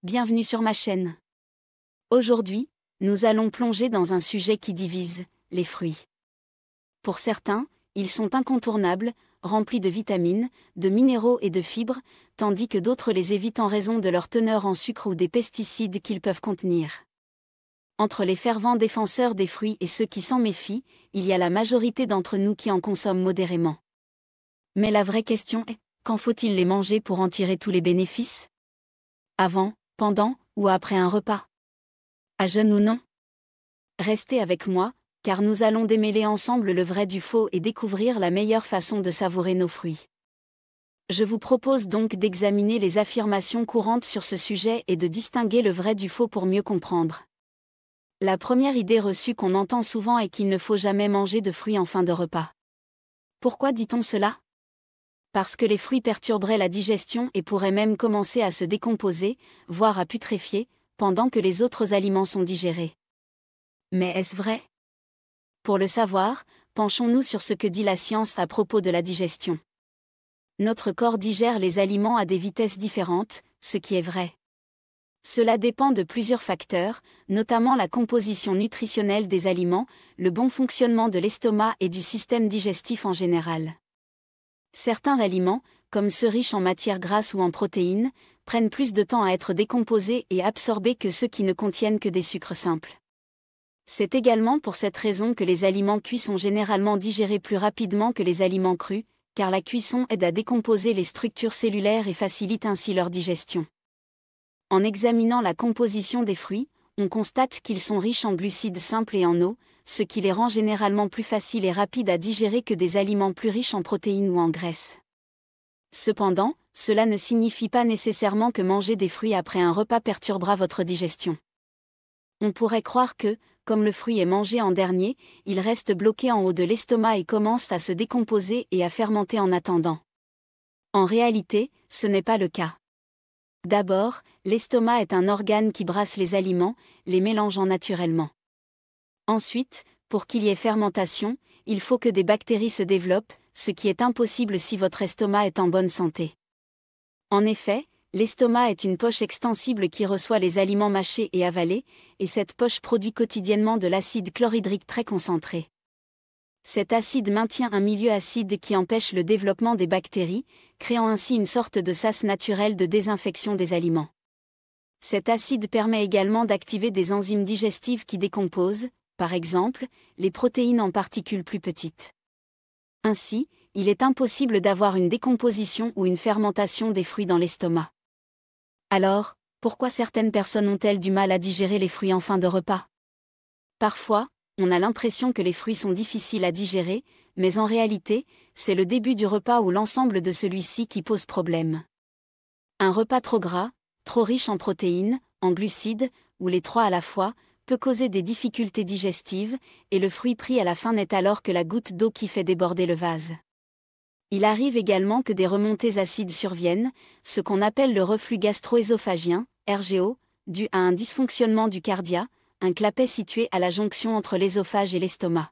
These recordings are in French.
bienvenue sur ma chaîne. Aujourd'hui, nous allons plonger dans un sujet qui divise, les fruits. Pour certains, ils sont incontournables, remplis de vitamines, de minéraux et de fibres, tandis que d'autres les évitent en raison de leur teneur en sucre ou des pesticides qu'ils peuvent contenir. Entre les fervents défenseurs des fruits et ceux qui s'en méfient, il y a la majorité d'entre nous qui en consomment modérément. Mais la vraie question est, quand faut-il les manger pour en tirer tous les bénéfices ? Avant, pendant ou après un repas ? À jeûne ou non ? Restez avec moi, car nous allons démêler ensemble le vrai du faux et découvrir la meilleure façon de savourer nos fruits. Je vous propose donc d'examiner les affirmations courantes sur ce sujet et de distinguer le vrai du faux pour mieux comprendre. La première idée reçue qu'on entend souvent est qu'il ne faut jamais manger de fruits en fin de repas. Pourquoi dit-on cela ? Parce que les fruits perturberaient la digestion et pourraient même commencer à se décomposer, voire à putréfier, pendant que les autres aliments sont digérés. Mais est-ce vrai ? Pour le savoir, penchons-nous sur ce que dit la science à propos de la digestion. Notre corps digère les aliments à des vitesses différentes, ce qui est vrai. Cela dépend de plusieurs facteurs, notamment la composition nutritionnelle des aliments, le bon fonctionnement de l'estomac et du système digestif en général. Certains aliments, comme ceux riches en matières grasses ou en protéines, prennent plus de temps à être décomposés et absorbés que ceux qui ne contiennent que des sucres simples. C'est également pour cette raison que les aliments cuits sont généralement digérés plus rapidement que les aliments crus, car la cuisson aide à décomposer les structures cellulaires et facilite ainsi leur digestion. En examinant la composition des fruits, on constate qu'ils sont riches en glucides simples et en eau, ce qui les rend généralement plus faciles et rapides à digérer que des aliments plus riches en protéines ou en graisses. Cependant, cela ne signifie pas nécessairement que manger des fruits après un repas perturbera votre digestion. On pourrait croire que, comme le fruit est mangé en dernier, il reste bloqué en haut de l'estomac et commence à se décomposer et à fermenter en attendant. En réalité, ce n'est pas le cas. D'abord, l'estomac est un organe qui brasse les aliments, les mélangeant naturellement. Ensuite, pour qu'il y ait fermentation, il faut que des bactéries se développent, ce qui est impossible si votre estomac est en bonne santé. En effet, l'estomac est une poche extensible qui reçoit les aliments mâchés et avalés, et cette poche produit quotidiennement de l'acide chlorhydrique très concentré. Cet acide maintient un milieu acide qui empêche le développement des bactéries, créant ainsi une sorte de sas naturel de désinfection des aliments. Cet acide permet également d'activer des enzymes digestives qui décomposent, par exemple, les protéines en particules plus petites. Ainsi, il est impossible d'avoir une décomposition ou une fermentation des fruits dans l'estomac. Alors, pourquoi certaines personnes ont-elles du mal à digérer les fruits en fin de repas ? Parfois, on a l'impression que les fruits sont difficiles à digérer, mais en réalité, c'est le début du repas ou l'ensemble de celui-ci qui pose problème. Un repas trop gras, trop riche en protéines, en glucides, ou les trois à la fois, peut causer des difficultés digestives, et le fruit pris à la fin n'est alors que la goutte d'eau qui fait déborder le vase. Il arrive également que des remontées acides surviennent, ce qu'on appelle le reflux gastro-œsophagien, RGO, dû à un dysfonctionnement du cardia, un clapet situé à la jonction entre l'œsophage et l'estomac.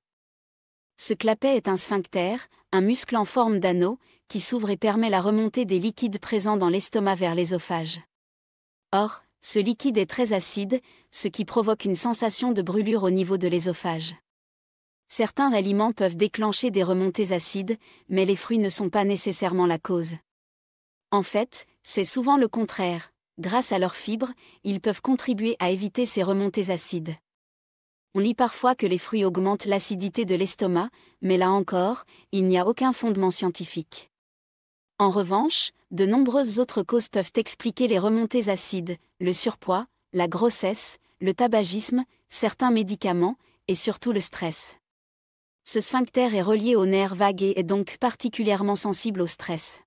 Ce clapet est un sphincter, un muscle en forme d'anneau, qui s'ouvre et permet la remontée des liquides présents dans l'estomac vers l'œsophage. Or, ce liquide est très acide, ce qui provoque une sensation de brûlure au niveau de l'œsophage. Certains aliments peuvent déclencher des remontées acides, mais les fruits ne sont pas nécessairement la cause. En fait, c'est souvent le contraire. Grâce à leurs fibres, ils peuvent contribuer à éviter ces remontées acides. On lit parfois que les fruits augmentent l'acidité de l'estomac, mais là encore, il n'y a aucun fondement scientifique. En revanche, de nombreuses autres causes peuvent expliquer les remontées acides, le surpoids, la grossesse, le tabagisme, certains médicaments, et surtout le stress. Ce sphincter est relié au nerf vague et est donc particulièrement sensible au stress.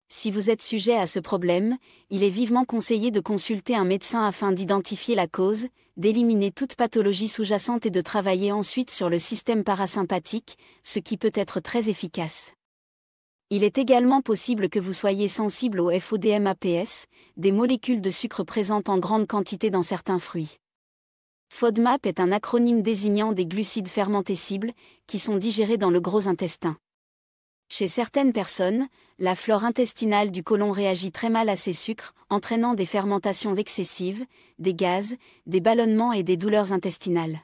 Si vous êtes sujet à ce problème, il est vivement conseillé de consulter un médecin afin d'identifier la cause, d'éliminer toute pathologie sous-jacente et de travailler ensuite sur le système parasympathique, ce qui peut être très efficace. Il est également possible que vous soyez sensible au FODMAPS, des molécules de sucre présentes en grande quantité dans certains fruits. FODMAP est un acronyme désignant des glucides fermentescibles, qui sont digérés dans le gros intestin. Chez certaines personnes, la flore intestinale du côlon réagit très mal à ces sucres, entraînant des fermentations excessives, des gaz, des ballonnements et des douleurs intestinales.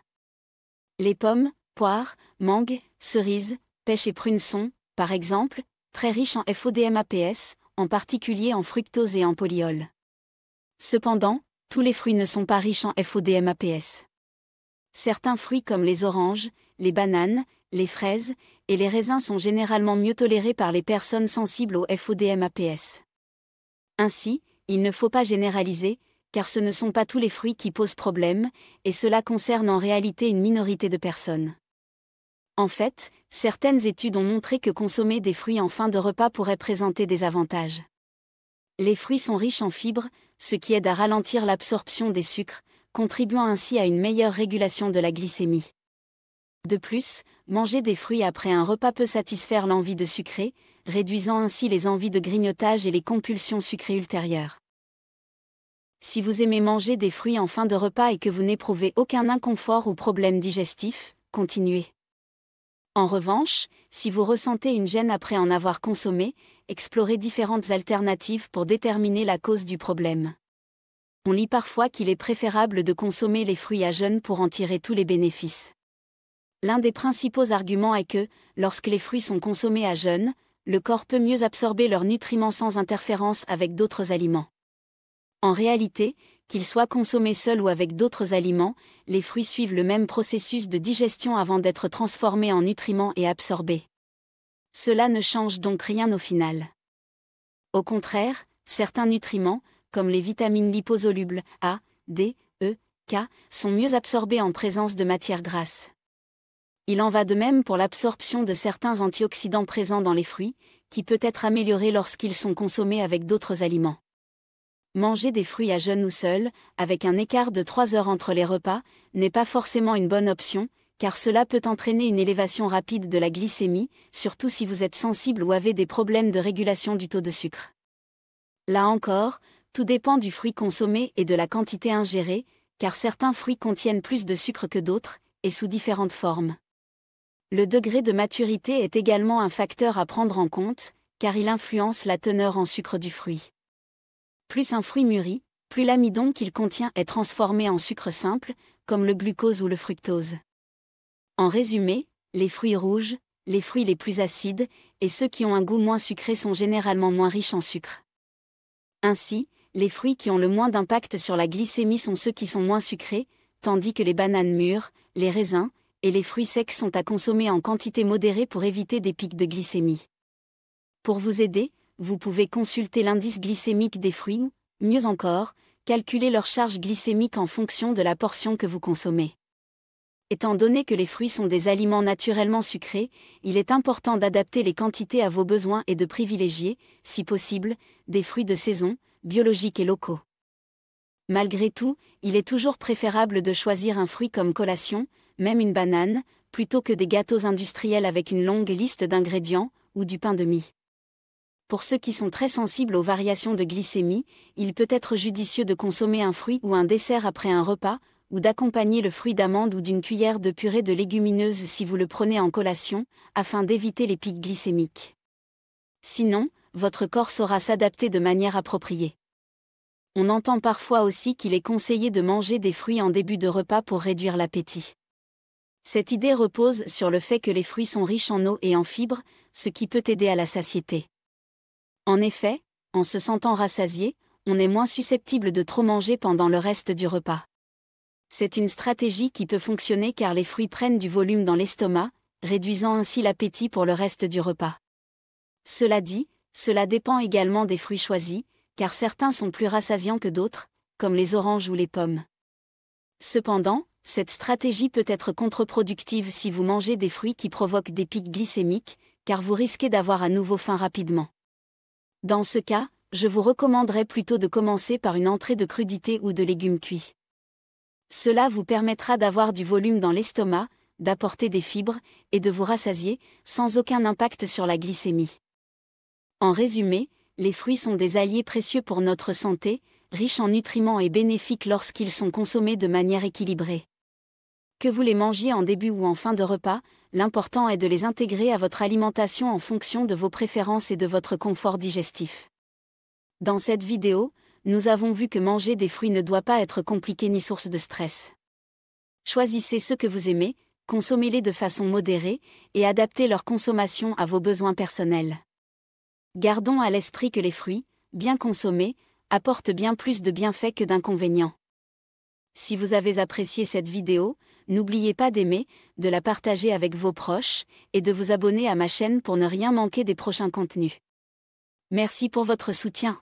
Les pommes, poires, mangues, cerises, pêches et prunes sont, par exemple, très riches en FODMAPS, en particulier en fructose et en polyol. Cependant, tous les fruits ne sont pas riches en FODMAPS. Certains fruits comme les oranges, les bananes, les fraises et les raisins sont généralement mieux tolérés par les personnes sensibles au FODMAPS. Ainsi, il ne faut pas généraliser, car ce ne sont pas tous les fruits qui posent problème, et cela concerne en réalité une minorité de personnes. En fait, certaines études ont montré que consommer des fruits en fin de repas pourrait présenter des avantages. Les fruits sont riches en fibres, ce qui aide à ralentir l'absorption des sucres, contribuant ainsi à une meilleure régulation de la glycémie. De plus, manger des fruits après un repas peut satisfaire l'envie de sucrer, réduisant ainsi les envies de grignotage et les compulsions sucrées ultérieures. Si vous aimez manger des fruits en fin de repas et que vous n'éprouvez aucun inconfort ou problème digestif, continuez. En revanche, si vous ressentez une gêne après en avoir consommé, explorez différentes alternatives pour déterminer la cause du problème. On lit parfois qu'il est préférable de consommer les fruits à jeûne pour en tirer tous les bénéfices. L'un des principaux arguments est que, lorsque les fruits sont consommés à jeûne, le corps peut mieux absorber leurs nutriments sans interférence avec d'autres aliments. En réalité, qu'ils soient consommés seuls ou avec d'autres aliments, les fruits suivent le même processus de digestion avant d'être transformés en nutriments et absorbés. Cela ne change donc rien au final. Au contraire, certains nutriments, comme les vitamines liposolubles A, D, E, K, sont mieux absorbés en présence de matières grasses. Il en va de même pour l'absorption de certains antioxydants présents dans les fruits, qui peut être améliorée lorsqu'ils sont consommés avec d'autres aliments. Manger des fruits à jeûne ou seul, avec un écart de 3 heures entre les repas, n'est pas forcément une bonne option, car cela peut entraîner une élévation rapide de la glycémie, surtout si vous êtes sensible ou avez des problèmes de régulation du taux de sucre. Là encore, tout dépend du fruit consommé et de la quantité ingérée, car certains fruits contiennent plus de sucre que d'autres, et sous différentes formes. Le degré de maturité est également un facteur à prendre en compte, car il influence la teneur en sucre du fruit. Plus un fruit mûrit, plus l'amidon qu'il contient est transformé en sucre simple, comme le glucose ou le fructose. En résumé, les fruits rouges, les fruits les plus acides, et ceux qui ont un goût moins sucré sont généralement moins riches en sucre. Ainsi, les fruits qui ont le moins d'impact sur la glycémie sont ceux qui sont moins sucrés, tandis que les bananes mûres, les raisins, et les fruits secs sont à consommer en quantité modérée pour éviter des pics de glycémie. Pour vous aider, vous pouvez consulter l'indice glycémique des fruits ou, mieux encore, calculer leur charge glycémique en fonction de la portion que vous consommez. Étant donné que les fruits sont des aliments naturellement sucrés, il est important d'adapter les quantités à vos besoins et de privilégier, si possible, des fruits de saison, biologiques et locaux. Malgré tout, il est toujours préférable de choisir un fruit comme collation, même une banane, plutôt que des gâteaux industriels avec une longue liste d'ingrédients, ou du pain de mie. Pour ceux qui sont très sensibles aux variations de glycémie, il peut être judicieux de consommer un fruit ou un dessert après un repas, ou d'accompagner le fruit d'amande ou d'une cuillère de purée de légumineuses si vous le prenez en collation, afin d'éviter les pics glycémiques. Sinon, votre corps saura s'adapter de manière appropriée. On entend parfois aussi qu'il est conseillé de manger des fruits en début de repas pour réduire l'appétit. Cette idée repose sur le fait que les fruits sont riches en eau et en fibres, ce qui peut aider à la satiété. En effet, en se sentant rassasié, on est moins susceptible de trop manger pendant le reste du repas. C'est une stratégie qui peut fonctionner car les fruits prennent du volume dans l'estomac, réduisant ainsi l'appétit pour le reste du repas. Cela dit, cela dépend également des fruits choisis, car certains sont plus rassasiants que d'autres, comme les oranges ou les pommes. Cependant, cette stratégie peut être contre-productive si vous mangez des fruits qui provoquent des pics glycémiques, car vous risquez d'avoir à nouveau faim rapidement. Dans ce cas, je vous recommanderais plutôt de commencer par une entrée de crudités ou de légumes cuits. Cela vous permettra d'avoir du volume dans l'estomac, d'apporter des fibres, et de vous rassasier, sans aucun impact sur la glycémie. En résumé, les fruits sont des alliés précieux pour notre santé, riches en nutriments et bénéfiques lorsqu'ils sont consommés de manière équilibrée. Que vous les mangiez en début ou en fin de repas, l'important est de les intégrer à votre alimentation en fonction de vos préférences et de votre confort digestif. Dans cette vidéo, nous avons vu que manger des fruits ne doit pas être compliqué ni source de stress. Choisissez ceux que vous aimez, consommez-les de façon modérée, et adaptez leur consommation à vos besoins personnels. Gardons à l'esprit que les fruits, bien consommés, apportent bien plus de bienfaits que d'inconvénients. Si vous avez apprécié cette vidéo, n'oubliez pas d'aimer, de la partager avec vos proches, et de vous abonner à ma chaîne pour ne rien manquer des prochains contenus. Merci pour votre soutien.